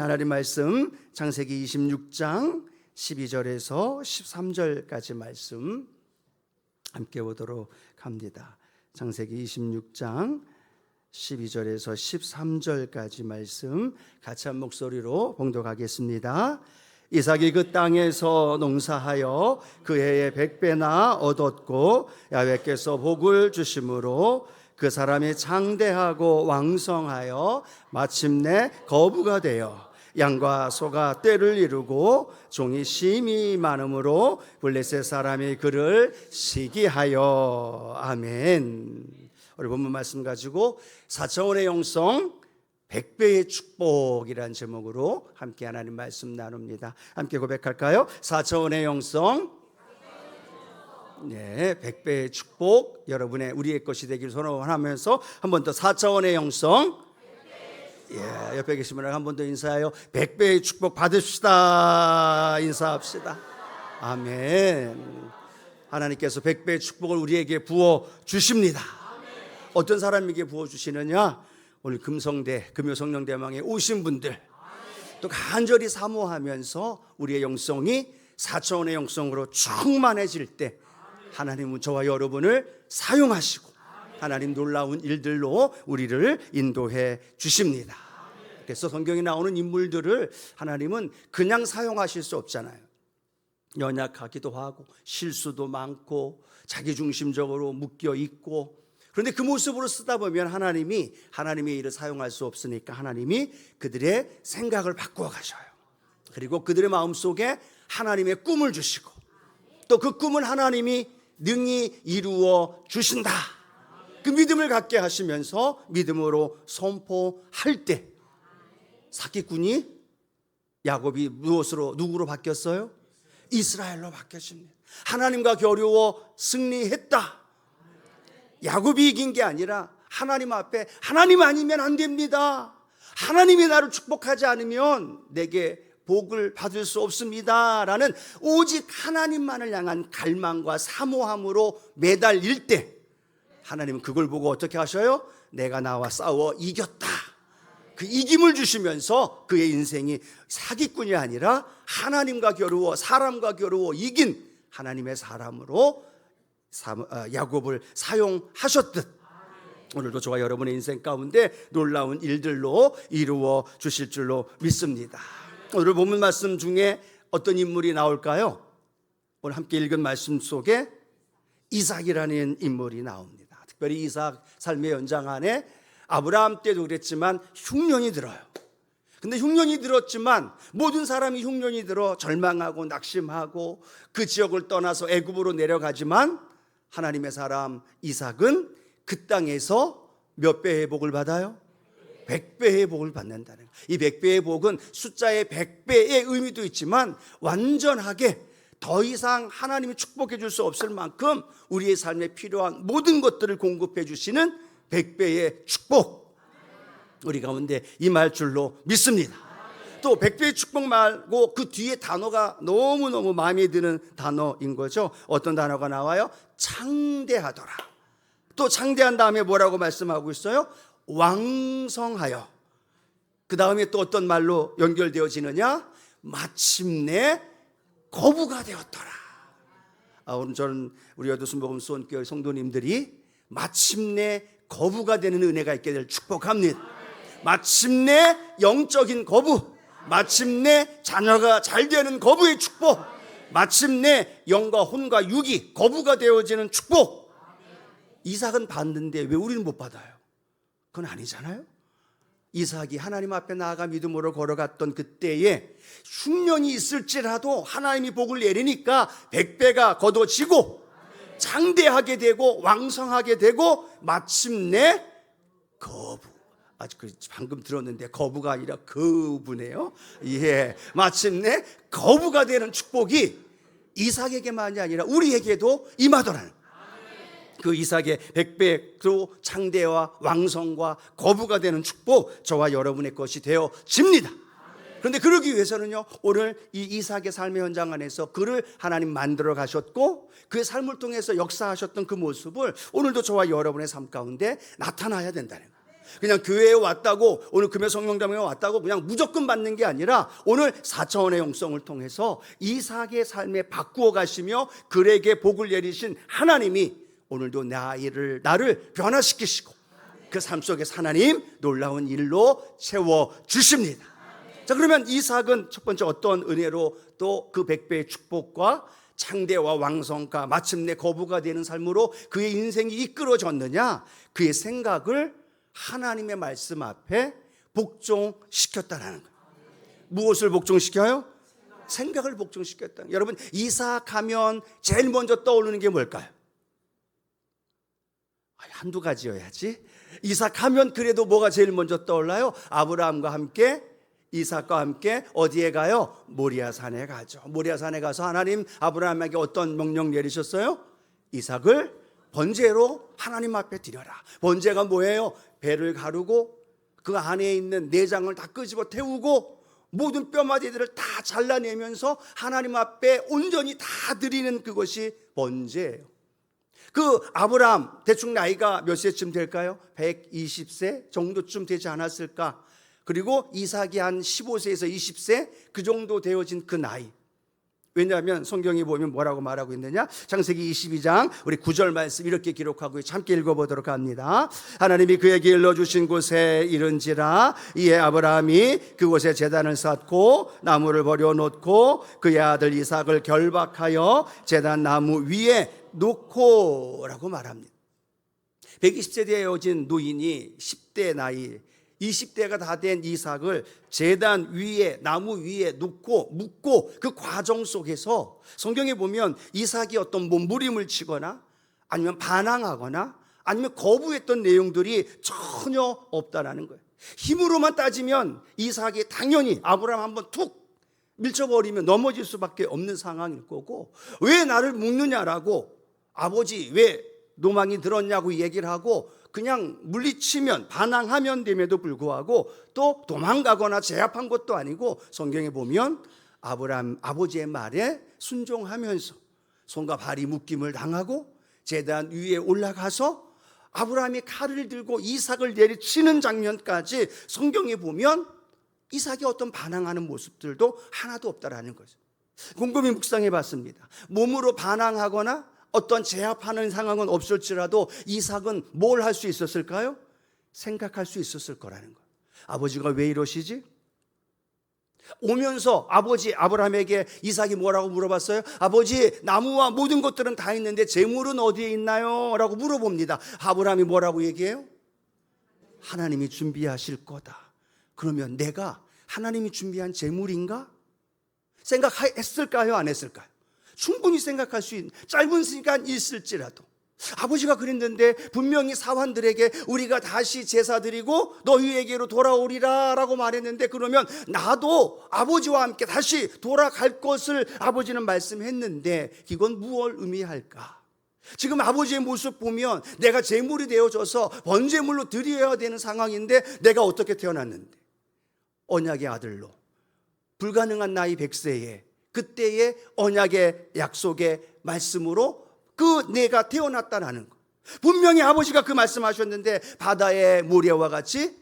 하나님 말씀 창세기 26장 12절에서 13절까지 말씀 함께 보도록 합니다. 창세기 26장 12절에서 13절까지 말씀 같이 한 목소리로 봉독하겠습니다. 이삭이 그 땅에서 농사하여 그 해에 100배나 얻었고 야훼께서 복을 주심으로 그 사람이 장대하고 왕성하여 마침내 거부가 되어 양과 소가 떼를 이루고 종이 심히 많음으로 블레셋 사람이 그를 시기하여. 아멘. 오늘 본문 말씀 가지고 4차원의 영성 100배의 축복이라는 제목으로 함께 하나님 말씀 나눕니다. 함께 고백할까요? 4차원의 영성, 네, 100배의 축복, 여러분의 우리의 것이 되길 소원하면서 한 번 더 4차원의 영성, 예, 옆에 계신 분을 한 번 더 인사해요. 100배의 축복 받읍시다. 인사합시다. 아멘. 하나님께서 100배의 축복을 우리에게 부어 주십니다. 어떤 사람에게 부어 주시느냐? 오늘 금성대, 금요성령대망에 오신 분들, 또 간절히 사모하면서 우리의 영성이 4차원의 영성으로 충만해질 때 하나님은 저와 여러분을 사용하시고 하나님 놀라운 일들로 우리를 인도해 주십니다. 그래서 성경에 나오는 인물들을 하나님은 그냥 사용하실 수 없잖아요. 연약하기도 하고 실수도 많고 자기중심적으로 묶여 있고, 그런데 그 모습으로 쓰다 보면 하나님이 하나님의 일을 사용할 수 없으니까 하나님이 그들의 생각을 바꾸어 가셔요. 그리고 그들의 마음속에 하나님의 꿈을 주시고 또 그 꿈은 하나님이 능히 이루어 주신다. 그 믿음을 갖게 하시면서 믿음으로 선포할 때 사기꾼이 야곱이 누구로 바뀌었어요? 이스라엘로 바뀌었습니다. 하나님과 겨루어 승리했다. 야곱이 이긴 게 아니라 하나님 앞에 하나님 아니면 안 됩니다. 하나님이 나를 축복하지 않으면 내게 복을 받을 수 없습니다 라는 오직 하나님만을 향한 갈망과 사모함으로 매달릴 때 하나님은 그걸 보고 어떻게 하셔요? 내가 나와 싸워 이겼다. 그 이김을 주시면서 그의 인생이 사기꾼이 아니라 하나님과 겨루어 사람과 겨루어 이긴 하나님의 사람으로 야곱을 사용하셨듯 오늘도 저와 여러분의 인생 가운데 놀라운 일들로 이루어 주실 줄로 믿습니다. 오늘 본문 말씀 중에 어떤 인물이 나올까요? 오늘 함께 읽은 말씀 속에 이삭이라는 인물이 나옵니다. 특별히 이삭 삶의 연장 안에 아브라함 때도 그랬지만 흉년이 들어요. 근데 흉년이 들었지만 모든 사람이 흉년이 들어 절망하고 낙심하고 그 지역을 떠나서 애굽으로 내려가지만 하나님의 사람 이삭은 그 땅에서 몇 배의 복을 받아요? 100배의 복을 받는다는 거예요. 이 100배의 복은 숫자의 100배의 의미도 있지만 완전하게 더 이상 하나님이 축복해 줄 수 없을 만큼 우리의 삶에 필요한 모든 것들을 공급해 주시는 100배의 축복, 우리 가운데 임할 줄로 믿습니다. 또 100배의 축복 말고 그 뒤에 단어가 너무너무 마음에 드는 단어인 거죠. 어떤 단어가 나와요? 창대하더라. 또 창대한 다음에 뭐라고 말씀하고 있어요? 왕성하여. 그 다음에 또 어떤 말로 연결되어지느냐? 마침내 거부가 되었더라. 오늘 저는 우리 여도순복음 수원교회 성도님들이 마침내 거부가 되는 은혜가 있게 될 축복합니다. 마침내 영적인 거부, 마침내 자녀가 잘 되는 거부의 축복, 마침내 영과 혼과 육이 거부가 되어지는 축복. 이삭은 받는데 왜 우리는 못 받아요? 그건 아니잖아요. 이삭이 하나님 앞에 나아가 믿음으로 걸어갔던 그때에 흉년이 있을지라도 하나님이 복을 내리니까 100배가 거둬지고 장대하게 되고 왕성하게 되고 마침내 거부. 방금 들었는데 거부가 아니라 거부네요. 예, 마침내 거부가 되는 축복이 이삭에게만이 아니라 우리에게도 임하더라는. 그 이삭의 100배로 창대와 왕성과 거부가 되는 축복 저와 여러분의 것이 되어집니다. 그런데 그러기 위해서는요, 오늘 이 이삭의 삶의 현장 안에서 그를 하나님 만들어 가셨고 그의 삶을 통해서 역사하셨던 그 모습을 오늘도 저와 여러분의 삶 가운데 나타나야 된다는 거예요. 그냥 교회에 왔다고, 오늘 금요 성령담에 왔다고 그냥 무조건 받는 게 아니라 오늘 4차원의 영성을 통해서 이삭의 삶에 바꾸어 가시며 그에게 복을 내리신 하나님이 오늘도 나를 변화시키시고 그 삶 속에서 하나님 놀라운 일로 채워주십니다. 자, 그러면 이삭은 첫 번째 어떤 은혜로 또 그 100배의 축복과 창대와 왕성과 마침내 거부가 되는 삶으로 그의 인생이 이끌어졌느냐? 그의 생각을 하나님의 말씀 앞에 복종시켰다라는 거예요. 무엇을 복종시켜요? 생각을 복종시켰다. 여러분, 이삭 하면 제일 먼저 떠오르는 게 뭘까요? 한두 가지여야지. 이삭 하면 그래도 뭐가 제일 먼저 떠올라요? 아브라함과 함께, 이삭과 함께 어디에 가요? 모리아산에 가죠. 모리아산에 가서 하나님 아브라함에게 어떤 명령 내리셨어요? 이삭을 번제로 하나님 앞에 드려라. 번제가 뭐예요? 배를 가르고 그 안에 있는 내장을 다 끄집어 태우고 모든 뼈마디들을 다 잘라내면서 하나님 앞에 온전히 다 드리는 그것이 번제예요. 그 아브라함 대충 나이가 몇 세쯤 될까요? 120세 정도쯤 되지 않았을까? 그리고 이삭이 한 15세에서 20세 그 정도 되어진 그 나이. 왜냐하면 성경에 보면 뭐라고 말하고 있느냐? 창세기 22장 우리 9절 말씀 이렇게 기록하고 함께 읽어보도록 합니다. 하나님이 그에게 일러주신 곳에 이른지라 이에 아브라함이 그곳에 제단을 쌓고 나무를 버려놓고 그의 아들 이삭을 결박하여 제단 나무 위에 놓고 라고 말합니다. 120세 되어진 노인이 10대 나이 20대가 다 된 이삭을 제단 위에 나무 위에 놓고 묻고 그 과정 속에서 성경에 보면 이삭이 어떤 몸부림을 치거나 아니면 반항하거나 아니면 거부했던 내용들이 전혀 없다라는 거예요. 힘으로만 따지면 이삭이 당연히 아브라함 한번 툭 밀쳐버리면 넘어질 수밖에 없는 상황일 거고, 왜 나를 묻느냐라고 아버지 왜 노망이 들었냐고 얘기를 하고 그냥 물리치면 반항하면 됨에도 불구하고 또 도망가거나 제압한 것도 아니고 성경에 보면 아브라함 아버지의 말에 순종하면서 손과 발이 묶임을 당하고 제단 위에 올라가서 아브라함이 칼을 들고 이삭을 내리치는 장면까지 성경에 보면 이삭이 어떤 반항하는 모습들도 하나도 없다라는 거죠. 곰곰이 묵상해 봤습니다. 몸으로 반항하거나 어떤 제압하는 상황은 없을지라도 이삭은 뭘 할 수 있었을까요? 생각할 수 있었을 거라는 거예요. 아버지가 왜 이러시지? 오면서 아버지 아브라함에게 이삭이 뭐라고 물어봤어요? 아버지 나무와 모든 것들은 다 있는데 재물은 어디에 있나요? 라고 물어봅니다. 아브라함이 뭐라고 얘기해요? 하나님이 준비하실 거다. 그러면 내가 하나님이 준비한 재물인가? 생각했을까요? 안 했을까요? 충분히 생각할 수 있는, 짧은 시간 있을지라도. 아버지가 그랬는데 분명히 사환들에게 우리가 다시 제사 드리고 너희에게로 돌아오리라 라고 말했는데, 그러면 나도 아버지와 함께 다시 돌아갈 것을 아버지는 말씀했는데 이건 무엇을 의미할까? 지금 아버지의 모습 보면 내가 제물이 되어져서 번제물로 드려야 되는 상황인데 내가 어떻게 태어났는데, 언약의 아들로 불가능한 나이 100세에 그때의 언약의 약속의 말씀으로 그 내가 태어났다라는 것. 분명히 아버지가 그 말씀하셨는데 바다의 모래와 같이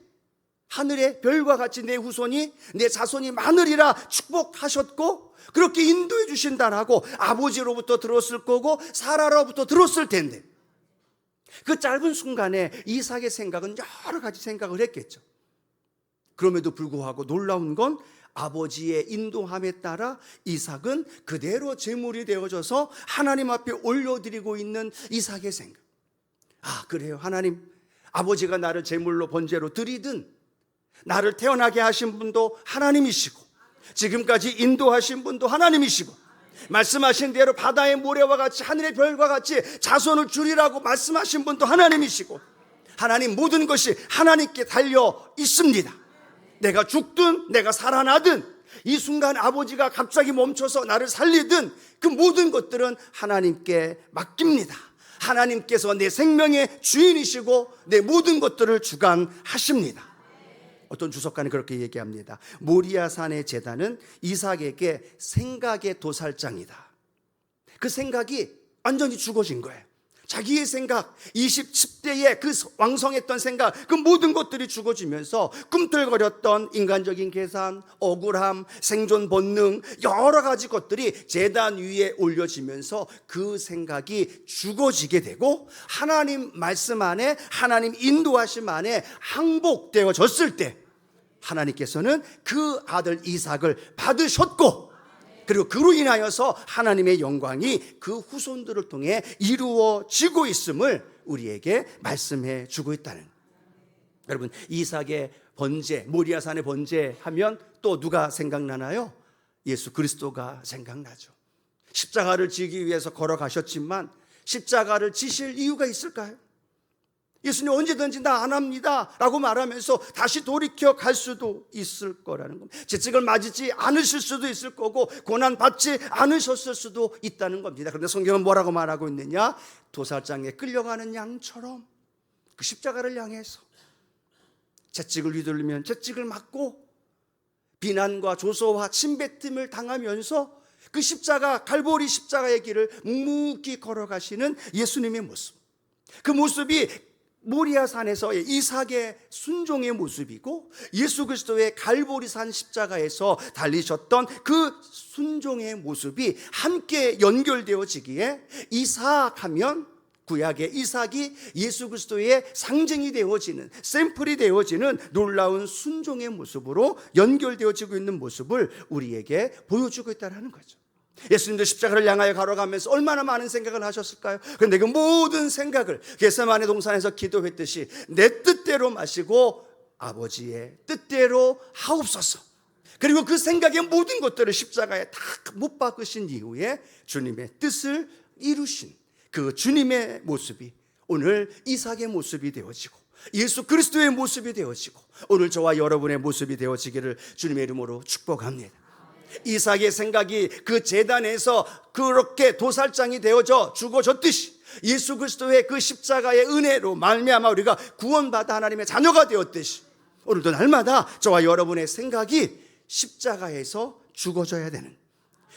하늘의 별과 같이 내 후손이 내 자손이 많으리라 축복하셨고 그렇게 인도해 주신다라고 아버지로부터 들었을 거고 사라로부터 들었을 텐데, 그 짧은 순간에 이삭의 생각은 여러 가지 생각을 했겠죠. 그럼에도 불구하고 놀라운 건 아버지의 인도함에 따라 이삭은 그대로 제물이 되어져서 하나님 앞에 올려드리고 있는 이삭의 생각. 아, 그래요. 하나님, 아버지가 나를 제물로 번제로 드리든 나를 태어나게 하신 분도 하나님이시고 지금까지 인도하신 분도 하나님이시고 말씀하신 대로 바다의 모래와 같이 하늘의 별과 같이 자손을 주리라고 말씀하신 분도 하나님이시고, 하나님 모든 것이 하나님께 달려 있습니다. 내가 죽든 내가 살아나든 이 순간 아버지가 갑자기 멈춰서 나를 살리든 그 모든 것들은 하나님께 맡깁니다. 하나님께서 내 생명의 주인이시고 내 모든 것들을 주관하십니다. 어떤 주석가는 그렇게 얘기합니다. 모리아산의 제단은 이삭에게 생각의 도살장이다. 그 생각이 완전히 죽어진 거예요. 자기의 생각, 10대에 그 왕성했던 생각, 그 모든 것들이 죽어지면서 꿈틀거렸던 인간적인 계산, 억울함, 생존 본능, 여러 가지 것들이 제단 위에 올려지면서 그 생각이 죽어지게 되고 하나님 말씀 안에, 하나님 인도하심 안에 항복되어졌을 때 하나님께서는 그 아들 이삭을 받으셨고, 그리고 그로 인하여서 하나님의 영광이 그 후손들을 통해 이루어지고 있음을 우리에게 말씀해 주고 있다는. 여러분, 이삭의 번제, 모리아산의 번제 하면 또 누가 생각나나요? 예수 그리스도가 생각나죠. 십자가를 지기 위해서 걸어가셨지만 십자가를 지실 이유가 있을까요? 예수님 언제든지 나 안 합니다 라고 말하면서 다시 돌이켜 갈 수도 있을 거라는 겁니다. 채찍을 맞지 않으실 수도 있을 거고 고난받지 않으셨을 수도 있다는 겁니다. 그런데 성경은 뭐라고 말하고 있느냐? 도살장에 끌려가는 양처럼 그 십자가를 향해서 채찍을 휘둘리면 채찍을 맞고 비난과 조소와 침뱉음을 당하면서 그 십자가, 갈보리 십자가의 길을 묵묵히 걸어가시는 예수님의 모습, 그 모습이 모리아산에서의 이삭의 순종의 모습이고 예수 그리스도의 갈보리산 십자가에서 달리셨던 그 순종의 모습이 함께 연결되어지기에 이삭하면 구약의 이삭이 예수 그리스도의 상징이 되어지는, 샘플이 되어지는 놀라운 순종의 모습으로 연결되어지고 있는 모습을 우리에게 보여주고 있다는 거죠. 예수님도 십자가를 향하여 걸어가면서 얼마나 많은 생각을 하셨을까요? 그런데 그 모든 생각을 겟세마네 동산에서 기도했듯이 내 뜻대로 마시고 아버지의 뜻대로 하옵소서. 그리고 그 생각의 모든 것들을 십자가에 다 못 박으신 이후에 주님의 뜻을 이루신 그 주님의 모습이 오늘 이삭의 모습이 되어지고 예수 그리스도의 모습이 되어지고 오늘 저와 여러분의 모습이 되어지기를 주님의 이름으로 축복합니다. 이삭의 생각이 그 제단에서 그렇게 도살장이 되어져 죽어졌듯이 예수 그리스도의 그 십자가의 은혜로 말미암아 우리가 구원받아 하나님의 자녀가 되었듯이 오늘도 날마다 저와 여러분의 생각이 십자가에서 죽어져야 되는,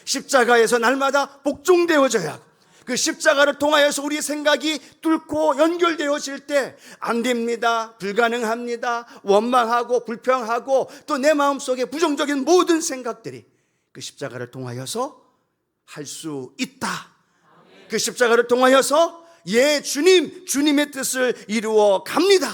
십자가에서 날마다 복종되어져야 하고 그 십자가를 통하여서 우리의 생각이 뚫고 연결되어질 때 안 됩니다, 불가능합니다, 원망하고 불평하고 또 내 마음속에 부정적인 모든 생각들이 그 십자가를 통하여서 할 수 있다. 그 십자가를 통하여서 주님의 뜻을 이루어 갑니다.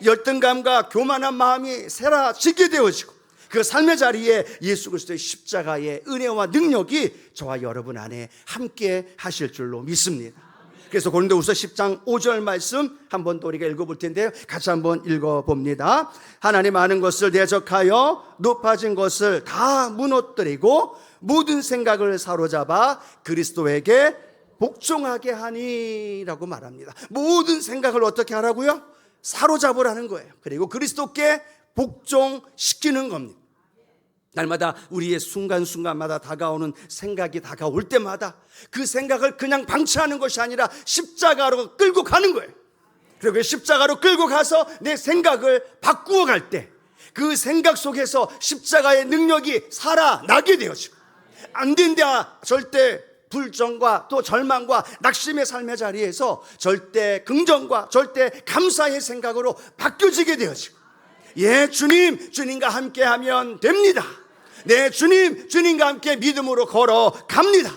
열등감과 교만한 마음이 사라지게 되어지고 그 삶의 자리에 예수 그리스도의 십자가의 은혜와 능력이 저와 여러분 안에 함께 하실 줄로 믿습니다. 그래서 고린도후서 10장 5절 말씀 한 번 더 우리가 읽어볼 텐데요, 같이 한번 읽어봅니다. 하나님 아는 것을 대적하여 높아진 것을 다 무너뜨리고 모든 생각을 사로잡아 그리스도에게 복종하게 하니라고 말합니다. 모든 생각을 어떻게 하라고요? 사로잡으라는 거예요. 그리고 그리스도께 복종시키는 겁니다. 날마다 우리의 순간순간마다 다가오는 생각이 다가올 때마다 그 생각을 그냥 방치하는 것이 아니라 십자가로 끌고 가는 거예요. 그리고 십자가로 끌고 가서 내 생각을 바꾸어 갈 때 그 생각 속에서 십자가의 능력이 살아나게 되어지고 안 된다 절대 불정과 또 절망과 낙심의 삶의 자리에서 절대 긍정과 절대 감사의 생각으로 바뀌어지게 되어지고 주님과 함께하면 됩니다. 네, 주님과 함께 믿음으로 걸어갑니다.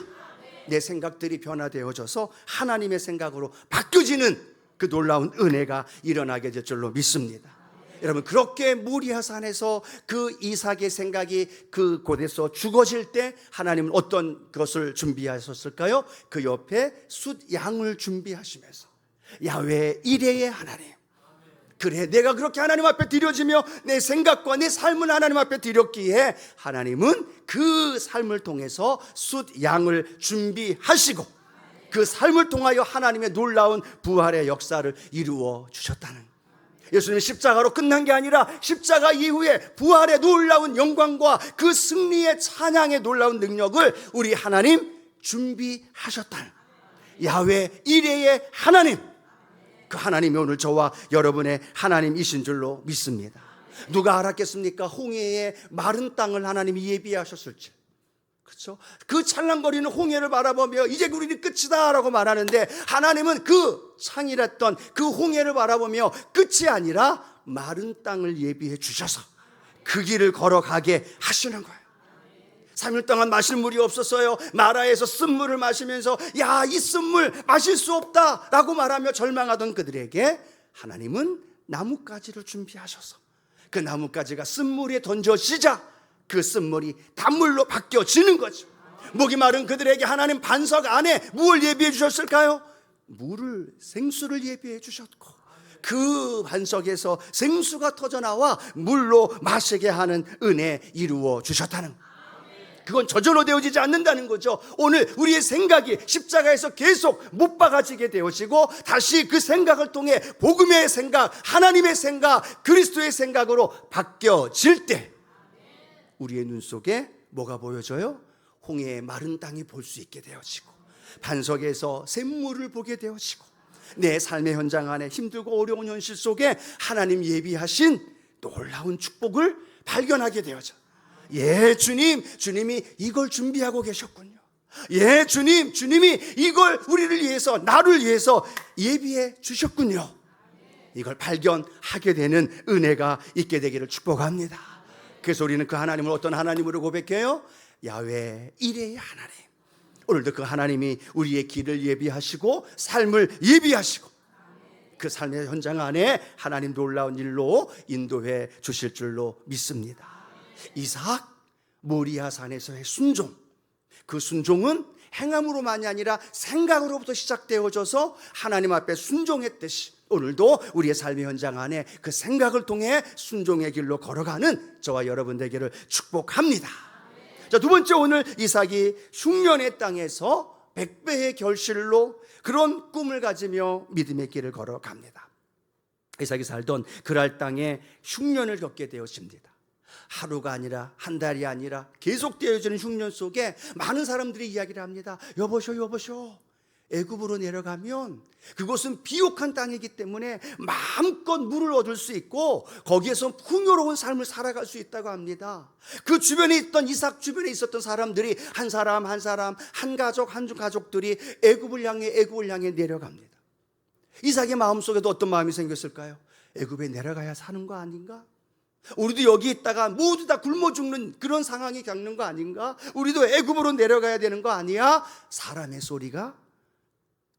내 생각들이 변화되어져서 하나님의 생각으로 바뀌어지는 그 놀라운 은혜가 일어나게 될 줄로 믿습니다. 여러분, 그렇게 모리아산에서 그 이삭의 생각이 그 곳에서 죽어질 때 하나님은 어떤 것을 준비하셨을까요? 그 옆에 숫 양을 준비하시면서 야훼 이레의 하나님, 그래 내가 그렇게 하나님 앞에 드려지며 내 생각과 내 삶을 하나님 앞에 드렸기에 하나님은 그 삶을 통해서 숫 양을 준비하시고 그 삶을 통하여 하나님의 놀라운 부활의 역사를 이루어 주셨다는, 예수님은 십자가로 끝난 게 아니라 십자가 이후에 부활의 놀라운 영광과 그 승리의 찬양의 놀라운 능력을 우리 하나님 준비하셨다는 야훼 이레의 하나님, 그 하나님이 오늘 저와 여러분의 하나님이신 줄로 믿습니다. 누가 알았겠습니까? 홍해의 마른 땅을 하나님이 예비하셨을지. 그렇죠? 그 찰랑거리는 홍해를 바라보며 이제 우리는 끝이다라고 말하는데, 하나님은 그 창이랬던 그 홍해를 바라보며 끝이 아니라 마른 땅을 예비해 주셔서 그 길을 걸어가게 하시는 거예요. 3일 동안 마실 물이 없었어요. 마라에서 쓴물을 마시면서 야, 이 쓴물 마실 수 없다라고 말하며 절망하던 그들에게 하나님은 나뭇가지를 준비하셔서 그 나뭇가지가 쓴물에 던져지자 그 쓴물이 단물로 바뀌어지는 거죠. 목이 마른 그들에게 하나님 반석 안에 무엇을 예비해 주셨을까요? 물을, 생수를 예비해 주셨고, 그 반석에서 생수가 터져나와 물로 마시게 하는 은혜 이루어 주셨다는 거예요. 그건 저절로 되어지지 않는다는 거죠. 오늘 우리의 생각이 십자가에서 계속 못 박아지게 되어지고, 다시 그 생각을 통해 복음의 생각, 하나님의 생각, 그리스도의 생각으로 바뀌어질 때 우리의 눈 속에 뭐가 보여져요? 홍해의 마른 땅이 볼 수 있게 되어지고, 반석에서 샘물을 보게 되어지고, 내 삶의 현장 안에 힘들고 어려운 현실 속에 하나님 예비하신 놀라운 축복을 발견하게 되어져. 예, 주님이 이걸 준비하고 계셨군요. 예, 주님이 이걸 우리를 위해서, 나를 위해서 예비해 주셨군요. 이걸 발견하게 되는 은혜가 있게 되기를 축복합니다. 그래서 우리는 그 하나님을 어떤 하나님으로 고백해요? 야훼 이레의 하나님. 오늘도 그 하나님이 우리의 길을 예비하시고 삶을 예비하시고 그 삶의 현장 안에 하나님 놀라운 일로 인도해 주실 줄로 믿습니다. 이삭 모리아 산에서의 순종, 그 순종은 행함으로만이 아니라 생각으로부터 시작되어져서 하나님 앞에 순종했듯이 오늘도 우리의 삶의 현장 안에 그 생각을 통해 순종의 길로 걸어가는 저와 여러분 되기를 축복합니다. 자, 두 번째, 오늘 이삭이 흉년의 땅에서 100배의 결실로 그런 꿈을 가지며 믿음의 길을 걸어갑니다. 이삭이 살던 그랄 땅에 흉년을 겪게 되었습니다. 하루가 아니라 한 달이 아니라 계속되어지는 흉년 속에 많은 사람들이 이야기를 합니다. 여보쇼, 애굽으로 내려가면 그곳은 비옥한 땅이기 때문에 마음껏 물을 얻을 수 있고 거기에서 풍요로운 삶을 살아갈 수 있다고 합니다. 그 주변에 있던, 이삭 주변에 있었던 사람들이 한 사람 한 가족들이 애굽을 향해 내려갑니다. 이삭의 마음속에도 어떤 마음이 생겼을까요? 애굽에 내려가야 사는 거 아닌가? 우리도 여기 있다가 모두 다 굶어 죽는 그런 상황이 겪는 거 아닌가? 우리도 애굽으로 내려가야 되는 거 아니야? 사람의 소리가,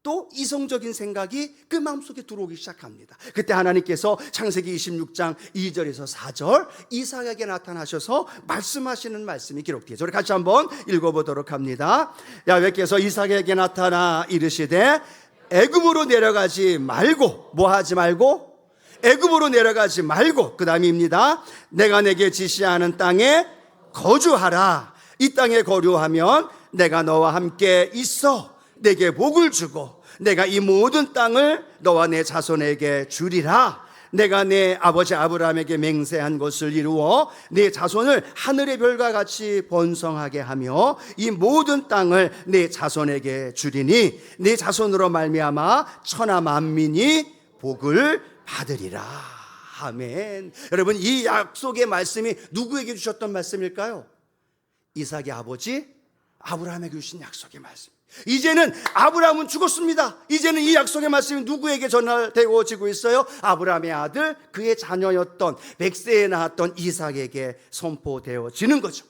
또 이성적인 생각이 그 마음속에 들어오기 시작합니다. 그때 하나님께서 창세기 26장 2절에서 4절 이삭에게 나타나셔서 말씀하시는 말씀이 기록되어 있어요. 우리 같이 한번 읽어보도록 합니다. 야훼께서 이삭에게 나타나 이르시되 애굽으로 내려가지 말고, 뭐 하지 말고? 애굽으로 내려가지 말고, 그 다음입니다. 내가 내게 지시하는 땅에 거주하라. 이 땅에 거주하면 내가 너와 함께 있어 내게 복을 주고 내가 이 모든 땅을 너와 내 자손에게 주리라. 내가 내 아버지 아브라함에게 맹세한 것을 이루어 내 자손을 하늘의 별과 같이 번성하게 하며 이 모든 땅을 내 자손에게 주리니 내 자손으로 말미암아 천하 만민이 복을 받으리라. 아멘. 여러분, 이 약속의 말씀이 누구에게 주셨던 말씀일까요? 이삭의 아버지 아브라함에게 주신 약속의 말씀. 이제는 아브라함은 죽었습니다. 이제는 이 약속의 말씀이 누구에게 전달되어지고 있어요? 아브라함의 아들, 그의 자녀였던 100세에 낳았던 이삭에게 선포되어지는 거죠.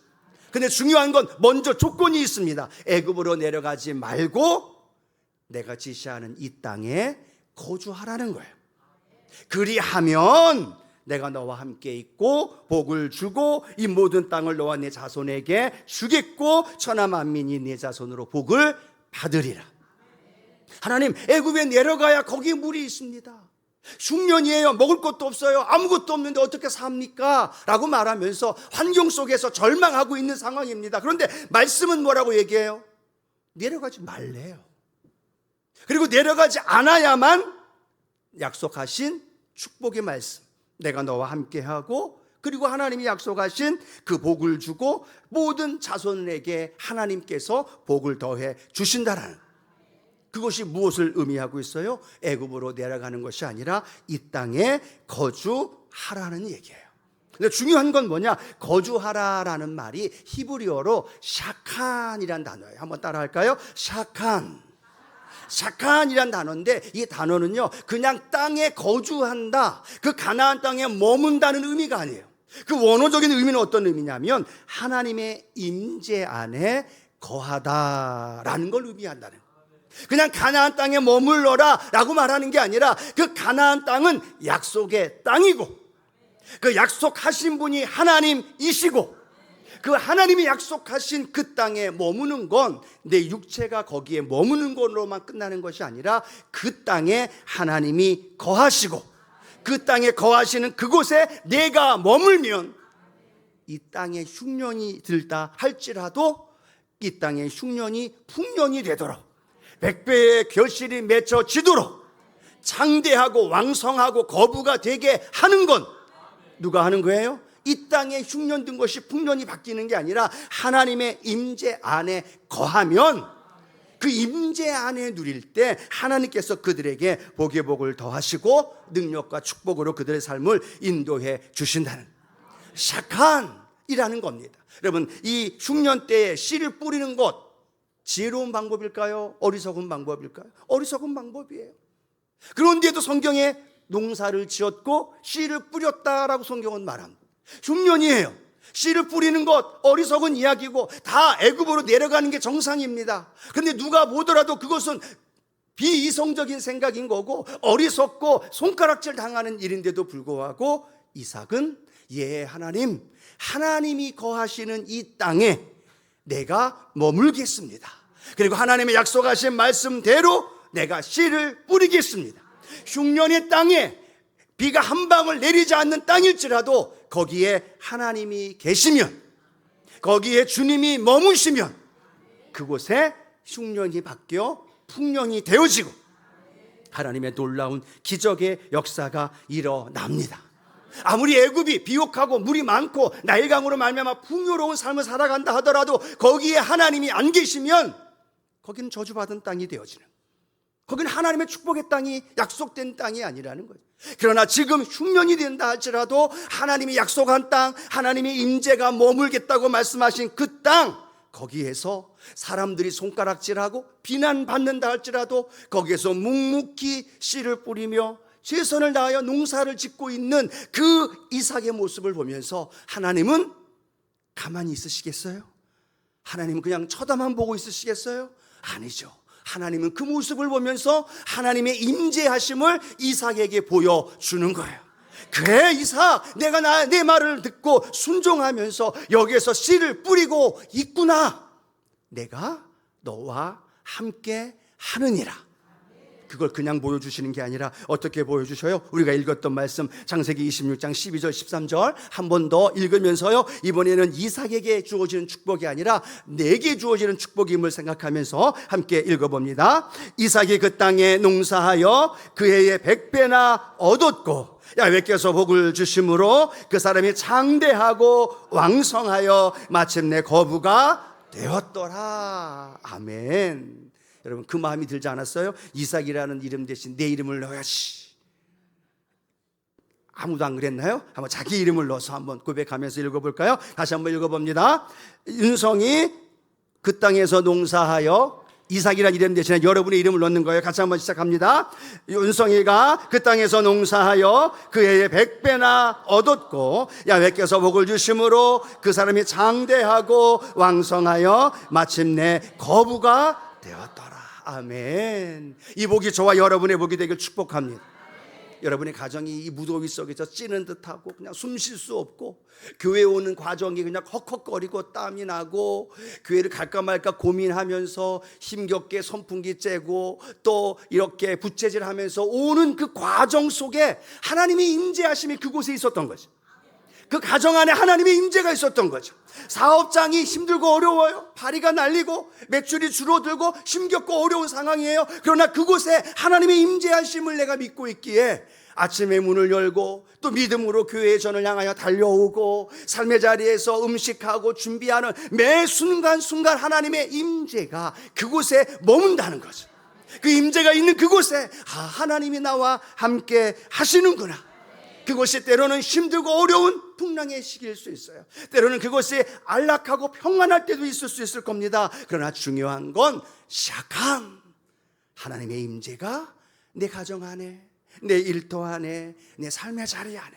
근데 중요한 건 먼저 조건이 있습니다. 애굽으로 내려가지 말고 내가 지시하는 이 땅에 거주하라는 거예요. 그리하면 내가 너와 함께 있고 복을 주고 이 모든 땅을 너와 내 자손에게 주겠고 천하 만민이 내 자손으로 복을 받으리라. 하나님, 애굽에 내려가야 거기에 물이 있습니다. 흉년이에요. 먹을 것도 없어요. 아무것도 없는데 어떻게 삽니까? 라고 말하면서 환경 속에서 절망하고 있는 상황입니다. 그런데 말씀은 뭐라고 얘기해요? 내려가지 말래요. 그리고 내려가지 않아야만 약속하신 축복의 말씀, 내가 너와 함께하고 그리고 하나님이 약속하신 그 복을 주고 모든 자손에게 하나님께서 복을 더해 주신다라는, 그것이 무엇을 의미하고 있어요? 애굽으로 내려가는 것이 아니라 이 땅에 거주하라는 얘기예요. 근데 중요한 건 뭐냐? 거주하라라는 말이 히브리어로 샤칸이란 단어예요. 한번 따라 할까요? 샤칸. 샤칸이란 단어인데 이 단어는요, 그냥 땅에 거주한다, 그 가나안 땅에 머문다는 의미가 아니에요. 그 원어적인 의미는 어떤 의미냐면 하나님의 임재 안에 거하다라는 걸 의미한다는 거예요. 그냥 가나안 땅에 머물러라 라고 말하는 게 아니라 그 가나안 땅은 약속의 땅이고 그 약속하신 분이 하나님이시고 그 하나님이 약속하신 그 땅에 머무는 건 내 육체가 거기에 머무는 것으로만 끝나는 것이 아니라 그 땅에 하나님이 거하시고 그 땅에 거하시는 그곳에 내가 머물면 이 땅에 흉년이 들다 할지라도 이 땅에 흉년이 풍년이 되도록 100배의 결실이 맺혀지도록 장대하고 왕성하고 거부가 되게 하는 건 누가 하는 거예요? 이 땅에 흉년 든 것이 풍년이 바뀌는 게 아니라 하나님의 임재 안에 거하면 그 임재 안에 누릴 때 하나님께서 그들에게 복의 복을 더하시고 능력과 축복으로 그들의 삶을 인도해 주신다는 샤칸이라는 겁니다. 여러분, 이 흉년 때에 씨를 뿌리는 것 지혜로운 방법일까요? 어리석은 방법일까요? 어리석은 방법이에요. 그런데도 성경에 농사를 지었고 씨를 뿌렸다라고 성경은 말합니다. 흉년이에요. 씨를 뿌리는 것 어리석은 이야기고 다 애굽으로 내려가는 게 정상입니다. 그런데 누가 보더라도 그것은 비이성적인 생각인 거고 어리석고 손가락질 당하는 일인데도 불구하고 이삭은 하나님이 거하시는 이 땅에 내가 머물겠습니다. 그리고 하나님의 약속하신 말씀대로 내가 씨를 뿌리겠습니다. 흉년의 땅에 비가 한 방울 내리지 않는 땅일지라도 거기에 하나님이 계시면, 거기에 주님이 머무시면 그곳에 흉년이 바뀌어 풍년이 되어지고 하나님의 놀라운 기적의 역사가 일어납니다. 아무리 애굽이 비옥하고 물이 많고 나일강으로 말미암아 풍요로운 삶을 살아간다 하더라도 거기에 하나님이 안 계시면 거기는 저주받은 땅이 되어지는, 거기는 하나님의 축복의 땅이 약속된 땅이 아니라는 거예요. 그러나 지금 흉년이 된다 할지라도 하나님이 약속한 땅, 하나님의 임재가 머물겠다고 말씀하신 그 땅, 거기에서 사람들이 손가락질하고 비난받는다 할지라도 거기에서 묵묵히 씨를 뿌리며 최선을 다하여 농사를 짓고 있는 그 이삭의 모습을 보면서 하나님은 가만히 있으시겠어요? 하나님은 그냥 쳐다만 보고 있으시겠어요? 아니죠. 하나님은 그 모습을 보면서 하나님의 임재하심을 이삭에게 보여주는 거예요. 그래 이삭, 내가 내 말을 듣고 순종하면서 여기에서 씨를 뿌리고 있구나. 내가 너와 함께 하느니라. 그걸 그냥 보여주시는 게 아니라 어떻게 보여주셔요? 우리가 읽었던 말씀 창세기 26장 12절 13절 한 번 더 읽으면서요, 이번에는 이삭에게 주어지는 축복이 아니라 내게 주어지는 축복임을 생각하면서 함께 읽어봅니다. 이삭이 그 땅에 농사하여 그 해에 100배나 얻었고 야훼께서 복을 주심으로 그 사람이 장대하고 왕성하여 마침내 거부가 되었더라. 아멘. 여러분, 그 마음이 들지 않았어요? 이삭이라는 이름 대신 내 이름을 넣어야지. 아무도 안 그랬나요? 한번 자기 이름을 넣어서 한번 고백하면서 읽어볼까요? 다시 한번 읽어봅니다. 윤성이 그 땅에서 농사하여, 이삭이라는 이름 대신에 여러분의 이름을 넣는 거예요. 같이 한번 시작합니다. 윤성이가 그 땅에서 농사하여 그 해에 100배나 얻었고 야훼께서 복을 주심으로 그 사람이 장대하고 왕성하여 마침내 거부가 되었더라. 아멘. 이 복이 저와 여러분의 복이 되길 축복합니다. 여러분의 가정이 이 무더위 속에서 찌는 듯하고 그냥 숨 쉴 수 없고 교회 오는 과정이 그냥 헉헉거리고 땀이 나고 교회를 갈까 말까 고민하면서 힘겹게 선풍기 쬐고 또 이렇게 부채질하면서 오는 그 과정 속에 하나님의 임재하심이 그곳에 있었던 거죠. 그 가정 안에 하나님의 임재가 있었던 거죠. 사업장이 힘들고 어려워요. 파리가 날리고 매출이 줄어들고 힘겹고 어려운 상황이에요. 그러나 그곳에 하나님의 임재하심을 내가 믿고 있기에 아침에 문을 열고 또 믿음으로 교회의 전을 향하여 달려오고 삶의 자리에서 음식하고 준비하는 매 순간순간 하나님의 임재가 그곳에 머문다는 거죠. 그 임재가 있는 그곳에 하나님이 나와 함께 하시는구나. 그것이 때로는 힘들고 어려운 풍랑의 시기일 수 있어요. 때로는 그것이 안락하고 평안할 때도 있을 수 있을 겁니다. 그러나 중요한 건 시작한 하나님의 임재가 내 가정 안에, 내 일터 안에, 내 삶의 자리 안에.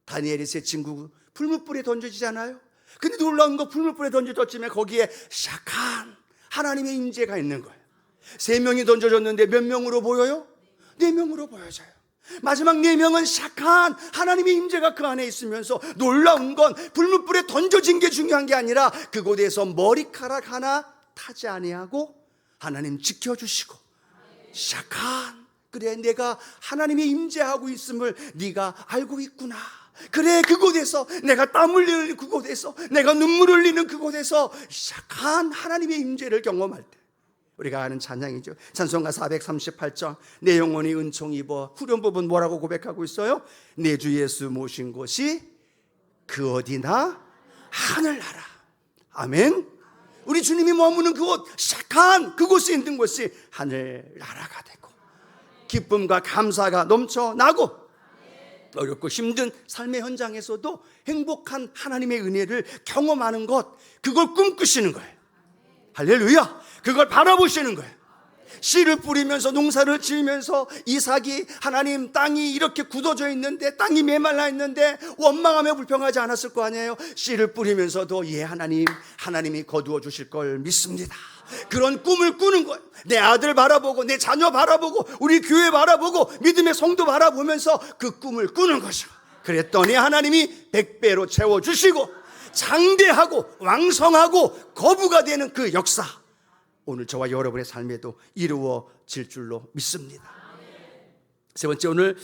다니엘이 세 친구 풀무불에 던져지잖아요. 근데 놀라운 거, 풀무불에 던져졌지만 거기에 시작한 하나님의 임재가 있는 거예요. 3명이 던져졌는데 몇 명으로 보여요? 4명으로 보여져요. 마지막 4명은 시작한 하나님의 임재가 그 안에 있으면서 놀라운 건 불문불에 던져진 게 중요한 게 아니라 그곳에서 머리카락 하나 타지 아니하고 하나님 지켜주시고 시작한, 그래 내가 하나님의 임재하고 있음을 네가 알고 있구나. 그래 그곳에서 내가 땀 흘리는 그곳에서 내가 눈물 흘리는 그곳에서 시작한 하나님의 임재를 경험할 때 우리가 아는 찬양이죠. 찬송가 438장 내 영혼이 은총 입어 후렴 부분 뭐라고 고백하고 있어요? 내 주 예수 모신 곳이 그 어디나 하늘나라. 아멘. 우리 주님이 머무는 그곳, 시작한 그곳에 있는 곳이 하늘나라가 되고 기쁨과 감사가 넘쳐나고 어렵고 힘든 삶의 현장에서도 행복한 하나님의 은혜를 경험하는 것, 그걸 꿈꾸시는 거예요. 할렐루야. 그걸 바라보시는 거예요. 씨를 뿌리면서 농사를 지으면서 이삭이 하나님 땅이 이렇게 굳어져 있는데, 땅이 메말라 있는데 원망하며 불평하지 않았을 거 아니에요. 씨를 뿌리면서도 예 하나님이 거두어 주실 걸 믿습니다. 그런 꿈을 꾸는 거예요. 내 아들 바라보고 내 자녀 바라보고 우리 교회 바라보고 믿음의 성도 바라보면서 그 꿈을 꾸는 거죠. 그랬더니 하나님이 100배로 채워주시고 장대하고 왕성하고 거부가 되는 그 역사, 오늘 저와 여러분의 삶에도 이루어질 줄로 믿습니다. 세 번째, 오늘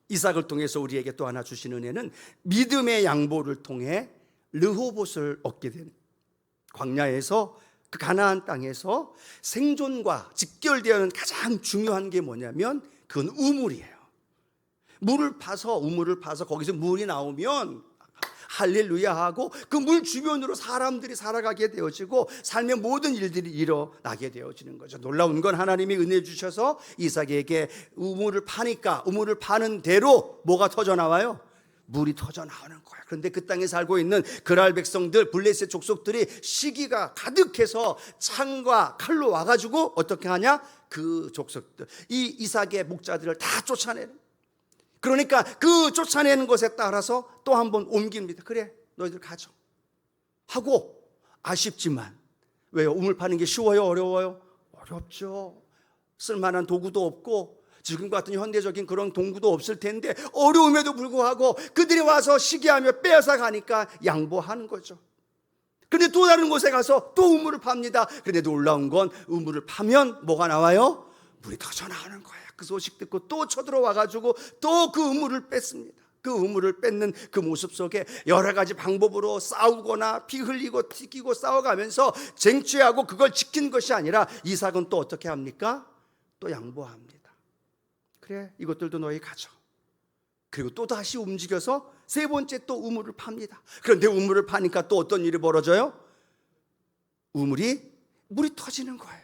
이삭을 통해서 우리에게 또 하나 주신 은혜는 믿음의 양보를 통해 르호봇을 얻게 되는, 광야에서 그 가나안 땅에서 생존과 직결되어는 가장 중요한 게 뭐냐면 그건 우물이에요. 우물을 파서 거기서 물이 나오면 할렐루야 하고 그 물 주변으로 사람들이 살아가게 되어지고 삶의 모든 일들이 일어나게 되어지는 거죠. 놀라운 건 하나님이 은혜 주셔서 이삭에게 우물을 파니까 우물을 파는 대로 뭐가 터져 나와요? 물이 터져 나오는 거예요. 그런데 그 땅에 살고 있는 그랄 백성들, 블레셋 족속들이 시기가 가득해서 창과 칼로 와가지고 어떻게 하냐? 그 족속들, 이 이삭의 목자들을 다 쫓아내는, 그러니까 그 쫓아내는 것에 따라서 또 한 번 옮깁니다. 그래 너희들 가져 하고, 아쉽지만 왜요? 우물 파는 게 쉬워요? 어려워요? 어렵죠. 쓸만한 도구도 없고 지금 같은 현대적인 그런 동구도 없을 텐데 어려움에도 불구하고 그들이 와서 시기하며 빼앗아 가니까 양보하는 거죠. 그런데 또 다른 곳에 가서 또 우물을 팝니다. 그런데 놀라운 건 우물을 파면 뭐가 나와요? 물이 터져 나오는 거예요. 그 소식 듣고 또 쳐들어와가지고 또 그 우물을 뺐습니다. 그 우물을 뺏는 그 모습 속에 여러 가지 방법으로 싸우거나 피 흘리고 튀기고 싸워가면서 쟁취하고 그걸 지킨 것이 아니라 이삭은 또 어떻게 합니까? 또 양보합니다. 그래 이것들도 너희 가져. 그리고 또 다시 움직여서 세 번째 또 우물을 팝니다. 그런데 우물을 파니까 또 어떤 일이 벌어져요? 물이 터지는 거예요.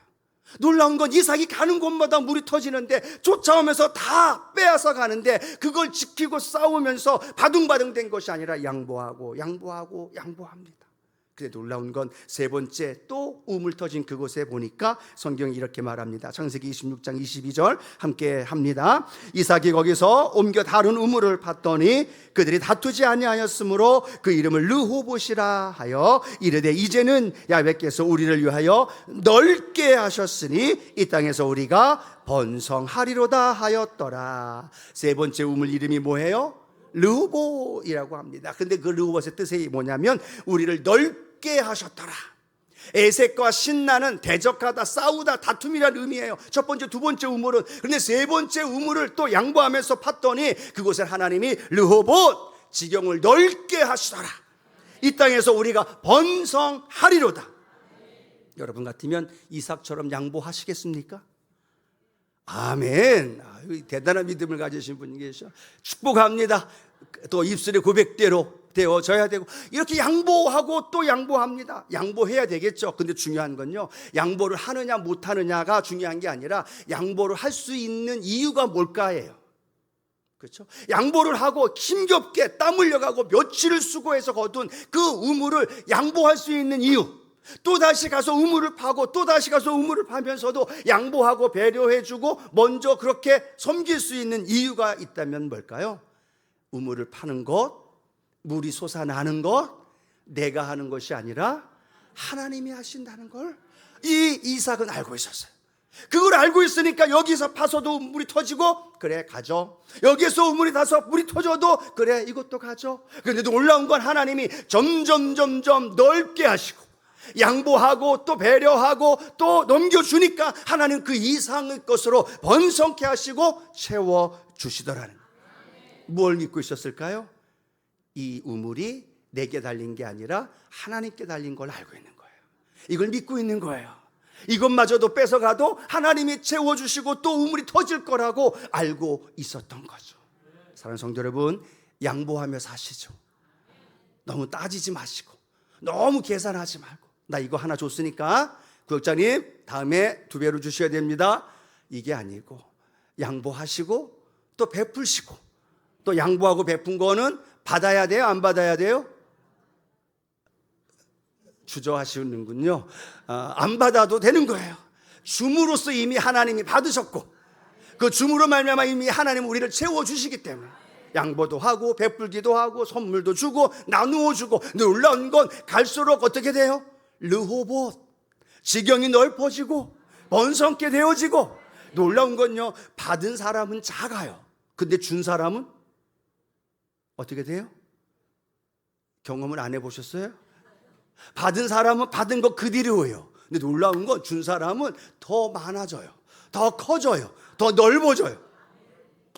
놀라운 건 이삭이 가는 곳마다 물이 터지는데 쫓아오면서 다 빼앗아 가는데 그걸 지키고 싸우면서 바둥바둥 된 것이 아니라 양보합니다. 근데 놀라운 건 세 번째 또 우물 터진 그곳에 보니까 성경이 이렇게 말합니다. 창세기 26장 22절 함께 합니다. 이삭이 거기서 옮겨 다른 우물을 팠더니 그들이 다투지 아니하였으므로 그 이름을 르호봇이라 하여 이르되 이제는 야훼께서 우리를 위하여 넓게 하셨으니 이 땅에서 우리가 번성하리로다 하였더라. 세 번째 우물 이름이 뭐예요? 르호봇이라고 합니다. 그런데 그 르호봇의 뜻이 뭐냐면 우리를 넓게 하셨더라. 에색과 신나는, 대적하다, 싸우다, 다툼이라는 의미예요. 첫 번째, 두 번째 우물은. 그런데 세 번째 우물을 또 양보하면서 팠더니 그곳에 하나님이 르호봇, 지경을 넓게 하시더라. 이 땅에서 우리가 번성하리로다. 여러분 같으면 이삭처럼 양보하시겠습니까? 아멘. 대단한 믿음을 가지신 분이 계셔. 축복합니다. 또 입술의 고백대로 되어져야 되고 이렇게 양보하고 또 양보합니다. 양보해야 되겠죠. 근데 중요한 건요, 양보를 하느냐 못하느냐가 중요한 게 아니라 양보를 할 수 있는 이유가 뭘까예요. 그렇죠? 양보를 하고 힘겹게 땀 흘려가고 며칠을 수고해서 거둔 그 우물을 양보할 수 있는 이유, 또 다시 가서 우물을 파고 또 다시 가서 우물을 파면서도 양보하고 배려해주고 먼저 그렇게 섬길 수 있는 이유가 있다면 뭘까요? 우물을 파는 것, 물이 솟아나는 것, 내가 하는 것이 아니라 하나님이 하신다는 걸 이 이삭은 알고 있었어요. 그걸 알고 있으니까 여기서 파서도 물이 터지고 그래 가져, 여기서 우물이 타서 물이 터져도 그래 이것도 가져. 그런데 놀라운 건 하나님이 점점 넓게 하시고 양보하고 또 배려하고 또 넘겨주니까 하나님 그 이상의 것으로 번성케 하시고 채워주시더라는 거예요. 뭘 믿고 있었을까요? 이 우물이 내게 달린 게 아니라 하나님께 달린 걸 알고 있는 거예요. 이걸 믿고 있는 거예요. 이것마저도 뺏어가도 하나님이 채워주시고 또 우물이 터질 거라고 알고 있었던 거죠. 사랑하는 성도 여러분, 양보하며 사시죠. 너무 따지지 마시고 너무 계산하지 말고, 나 이거 하나 줬으니까 구역장님 다음에 2배로 주셔야 됩니다, 이게 아니고 양보하시고 또 베푸시고, 또 양보하고 베푼 거는 받아야 돼요, 안 받아야 돼요? 주저하시는군요. 안 받아도 되는 거예요. 줌으로써 이미 하나님이 받으셨고 그 줌으로 말미암아 이미 하나님은 우리를 채워주시기 때문에 양보도 하고 베풀기도 하고 선물도 주고 나누어 주고, 놀라운 건 갈수록 어떻게 돼요? 르호봇, 지경이 넓어지고 번성케 되어지고, 놀라운 건요, 받은 사람은 작아요. 근데 준 사람은 어떻게 돼요? 경험을 안 해보셨어요? 받은 사람은 받은 거 그대로예요. 근데 놀라운 건 준 사람은 더 많아져요, 더 커져요, 더 넓어져요.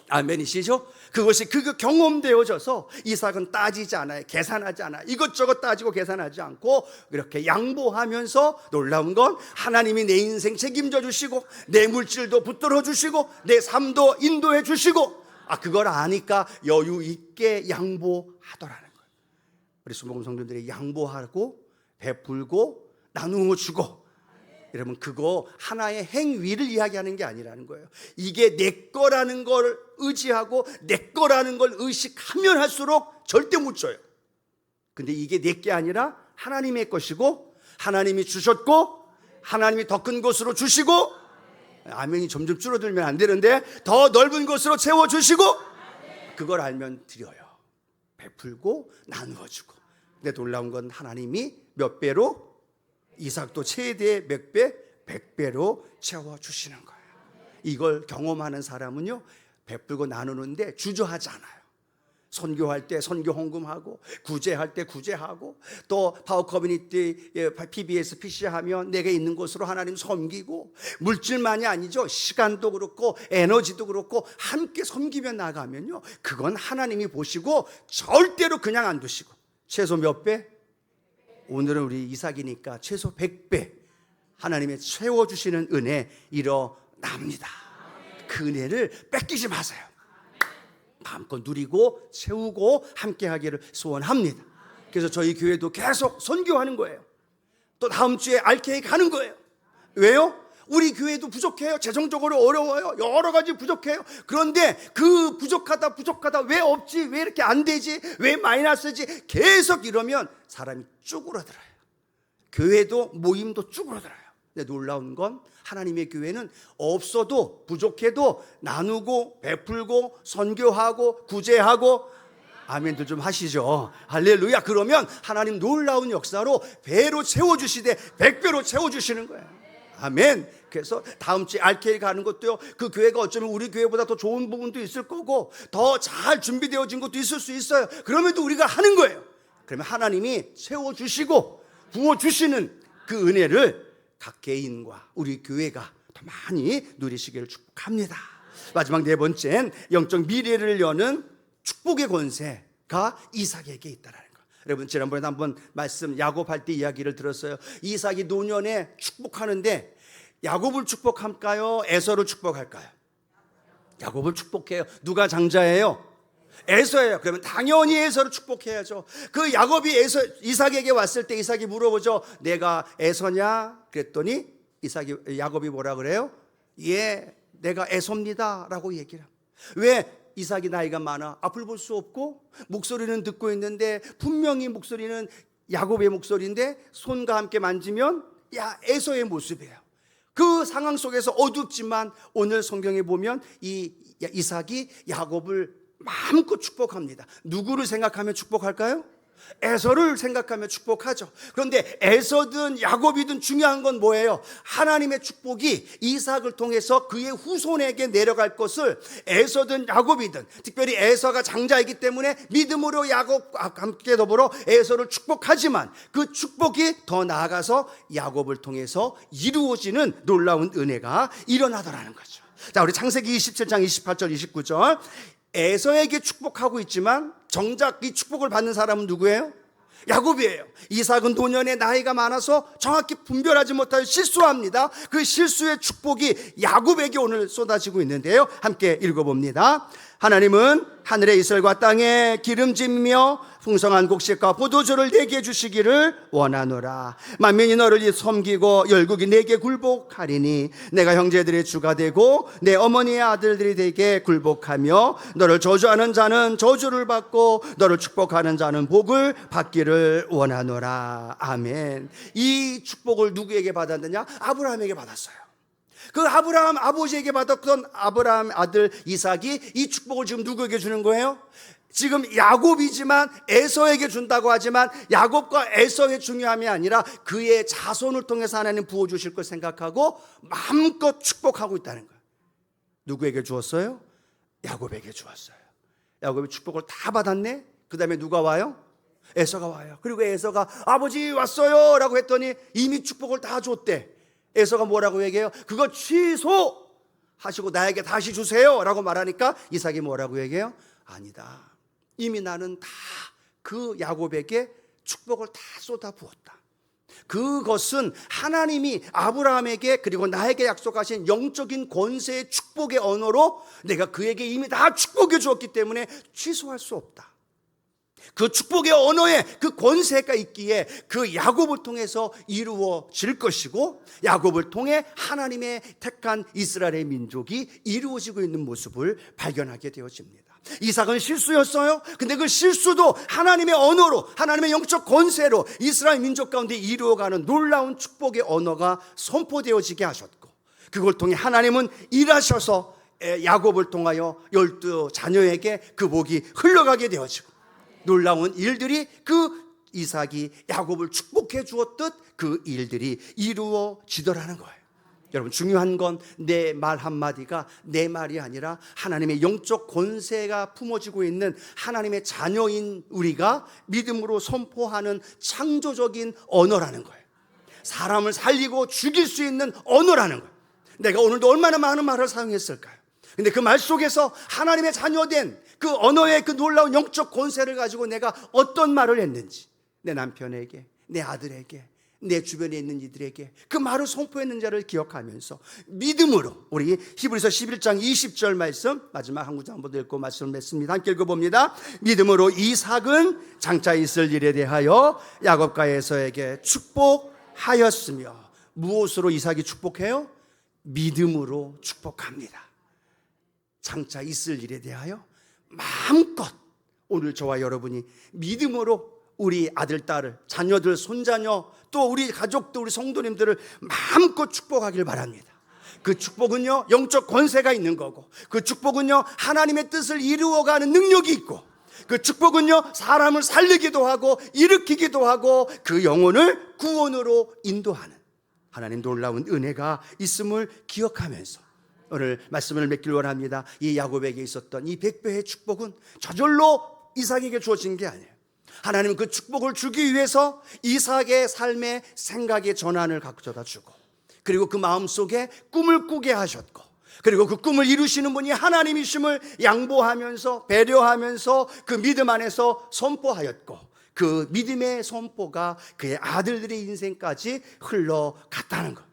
아멘이시죠? 그것이 그 경험되어져서 이삭은 따지지 않아요, 계산하지 않아요. 이것저것 따지고 계산하지 않고 이렇게 양보하면서, 놀라운 건 하나님이 내 인생 책임져 주시고 내 물질도 붙들어 주시고 내 삶도 인도해 주시고, 그걸 아니까 여유 있게 양보하더라는 거예요. 우리 수목금 성도들이 양보하고 베풀고 나누어 주고, 여러분 그거 하나의 행위를 이야기하는 게 아니라는 거예요. 이게 내 거라는 걸 의지하고 내 거라는 걸 의식하면 할수록 절대 못 줘요. 근데 이게 내 게 아니라 하나님의 것이고 하나님이 주셨고 하나님이 더 큰 것으로 주시고, 아멘이 점점 줄어들면 안 되는데 더 넓은 것으로 채워주시고, 그걸 알면 드려요. 베풀고 나누어주고. 근데 놀라운 건 하나님이 몇 배로? 이삭도 최대 몇 배? 100배로 채워주시는 거예요. 이걸 경험하는 사람은요, 베풀고 나누는데 주저하지 않아요. 선교할 때 선교 헌금하고, 구제할 때 구제하고, 또 파워 커뮤니티 PBS PC하면 내게 있는 곳으로 하나님 섬기고, 물질만이 아니죠, 시간도 그렇고 에너지도 그렇고 함께 섬기며 나가면요, 그건 하나님이 보시고 절대로 그냥 안 두시고, 최소 몇 배? 오늘은 우리 이삭이니까 최소 100배 하나님의 채워주시는 은혜 일어납니다. 그 은혜를 뺏기지 마세요. 마음껏 누리고 채우고 함께 하기를 소원합니다. 그래서 저희 교회도 계속 선교하는 거예요. 또 다음 주에 RK 가는 거예요. 왜요? 우리 교회도 부족해요. 재정적으로 어려워요. 여러 가지 부족해요. 그런데 그 부족하다 왜 없지, 왜 이렇게 안 되지, 왜 마이너스지, 계속 이러면 사람이 쭈그러들어요. 교회도 모임도 쭈그러들어요. 근데 놀라운 건 하나님의 교회는 없어도 부족해도 나누고 베풀고 선교하고 구제하고, 아멘들 좀 하시죠. 할렐루야. 그러면 하나님 놀라운 역사로 배로 채워주시되 100배로 채워주시는 거예요. 아멘. 그래서 다음 주에 RK 가는 것도요, 그 교회가 어쩌면 우리 교회보다 더 좋은 부분도 있을 거고 더 잘 준비되어진 것도 있을 수 있어요. 그럼에도 우리가 하는 거예요. 그러면 하나님이 채워주시고 부어주시는 그 은혜를 각 개인과 우리 교회가 더 많이 누리시기를 축복합니다. 마지막 네 번째는 영적 미래를 여는 축복의 권세가 이삭에게 있다라는 거. 여러분 지난번에 한번 말씀 야곱할 때 이야기를 들었어요. 이삭이 노년에 축복하는데 야곱을 축복할까요? 에서를 축복할까요? 야곱을 축복해요. 누가 장자예요? 에서예요. 그러면 당연히 에서를 축복해야죠. 그 야곱이 이삭에게 왔을 때 이삭이 물어보죠. 내가 에서냐? 그랬더니 야곱이 뭐라 그래요? 예, 내가 에서입니다 라고 얘기를 합니다. 왜? 이삭이 나이가 많아 앞을 볼 수 없고 목소리는 듣고 있는데 분명히 목소리는 야곱의 목소리인데 손과 함께 만지면 에서의 모습이에요. 그 상황 속에서 어둡지만 오늘 성경에 보면 이 이삭이 야곱을 마음껏 축복합니다. 누구를 생각하며 축복할까요? 에서를 생각하며 축복하죠. 그런데 에서든 야곱이든 중요한 건 뭐예요? 하나님의 축복이 이삭을 통해서 그의 후손에게 내려갈 것을 에서든 야곱이든, 특별히 에서가 장자이기 때문에 믿음으로 야곱과 함께 더불어 에서를 축복하지만 그 축복이 더 나아가서 야곱을 통해서 이루어지는 놀라운 은혜가 일어나더라는 거죠. 자, 우리 창세기 27장 28절 29절. 에서에게 축복하고 있지만 정작 이 축복을 받는 사람은 누구예요? 야곱이에요. 이삭은 노년에 나이가 많아서 정확히 분별하지 못하여 실수합니다. 그 실수의 축복이 야곱에게 오늘 쏟아지고 있는데요, 함께 읽어봅니다. 하나님은 하늘의 이슬과 땅에 기름짐이며 풍성한 곡식과 포도주를 내게 주시기를 원하노라. 만민이 너를 섬기고 열국이 내게 굴복하리니 내가 형제들의 주가 되고 내 어머니의 아들들이 되게 굴복하며 너를 저주하는 자는 저주를 받고 너를 축복하는 자는 복을 받기를 원하노라. 아멘. 이 축복을 누구에게 받았느냐? 아브라함에게 받았어요. 그 아브라함 아버지에게 받았던 아브라함 아들 이삭이 이 축복을 지금 누구에게 주는 거예요? 지금 야곱이지만 에서에게 준다고 하지만 야곱과 에서의 중요함이 아니라 그의 자손을 통해서 하나님 부어주실 걸 생각하고 마음껏 축복하고 있다는 거예요. 누구에게 주었어요? 야곱에게 주었어요. 야곱이 축복을 다 받았네. 그 다음에 누가 와요? 에서가 와요. 그리고 에서가 아버지 왔어요 라고 했더니 이미 축복을 다 줬대. 에서가 뭐라고 얘기해요? 그거 취소하시고 나에게 다시 주세요 라고 말하니까 이삭이 뭐라고 얘기해요? 아니다. 이미 나는 다 그 야곱에게 축복을 다 쏟아 부었다. 그것은 하나님이 아브라함에게 그리고 나에게 약속하신 영적인 권세의 축복의 언어로 내가 그에게 이미 다 축복해 주었기 때문에 취소할 수 없다. 그 축복의 언어에 그 권세가 있기에 그 야곱을 통해서 이루어질 것이고 야곱을 통해 하나님의 택한 이스라엘의 민족이 이루어지고 있는 모습을 발견하게 되어집니다. 이삭은 실수였어요. 근데 그 실수도 하나님의 언어로, 하나님의 영적 권세로 이스라엘 민족 가운데 이루어가는 놀라운 축복의 언어가 선포되어지게 하셨고, 그걸 통해 하나님은 일하셔서 야곱을 통하여 12 자녀에게 그 복이 흘러가게 되어지고, 놀라운 일들이 그 이삭이 야곱을 축복해 주었듯 그 일들이 이루어지더라는 거예요. 여러분, 중요한 건 내 말 한마디가 내 말이 아니라 하나님의 영적 권세가 품어지고 있는 하나님의 자녀인 우리가 믿음으로 선포하는 창조적인 언어라는 거예요. 사람을 살리고 죽일 수 있는 언어라는 거예요. 내가 오늘도 얼마나 많은 말을 사용했을까요? 근데 그 말 속에서 하나님의 자녀된 그 언어의 그 놀라운 영적 권세를 가지고 내가 어떤 말을 했는지, 내 남편에게, 내 아들에게, 내 주변에 있는 이들에게 그 말을 선포했는지를 기억하면서 믿음으로, 우리 히브리서 11장 20절 말씀 마지막 한 구절 한번 읽고 말씀을 맺습니다. 함께 읽어봅니다. 믿음으로 이삭은 장차 있을 일에 대하여 야곱과 에서에게 축복하였으며. 무엇으로 이삭이 축복해요? 믿음으로 축복합니다. 장차 있을 일에 대하여 마음껏 오늘 저와 여러분이 믿음으로 우리 아들, 딸을, 자녀들, 손자녀, 또 우리 가족들, 우리 성도님들을 마음껏 축복하길 바랍니다. 그 축복은요, 영적 권세가 있는 거고, 그 축복은요, 하나님의 뜻을 이루어가는 능력이 있고, 그 축복은요, 사람을 살리기도 하고 일으키기도 하고 그 영혼을 구원으로 인도하는 하나님 놀라운 은혜가 있음을 기억하면서 오늘 말씀을 맺길 원합니다. 이 야곱에게 있었던 이 100배의 축복은 저절로 이삭에게 주어진 게 아니에요. 하나님은 그 축복을 주기 위해서 이삭의 삶의 생각의 전환을 가져다 주고, 그리고 그 마음속에 꿈을 꾸게 하셨고, 그리고 그 꿈을 이루시는 분이 하나님이심을 양보하면서 배려하면서 그 믿음 안에서 선포하였고, 그 믿음의 선포가 그의 아들들의 인생까지 흘러갔다는 것,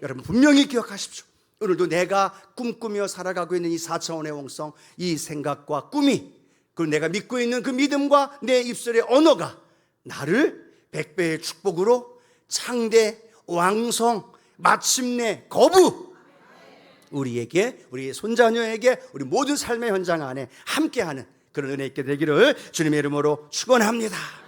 여러분 분명히 기억하십시오. 오늘도 내가 꿈꾸며 살아가고 있는 이 4차원의 영성, 이 생각과 꿈이, 그리고 내가 믿고 있는 그 믿음과 내 입술의 언어가 나를 100배의 축복으로 창대, 왕성, 마침내 거부, 우리에게, 우리 손자녀에게, 우리 모든 삶의 현장 안에 함께하는 그런 은혜 있게 되기를 주님의 이름으로 축원합니다.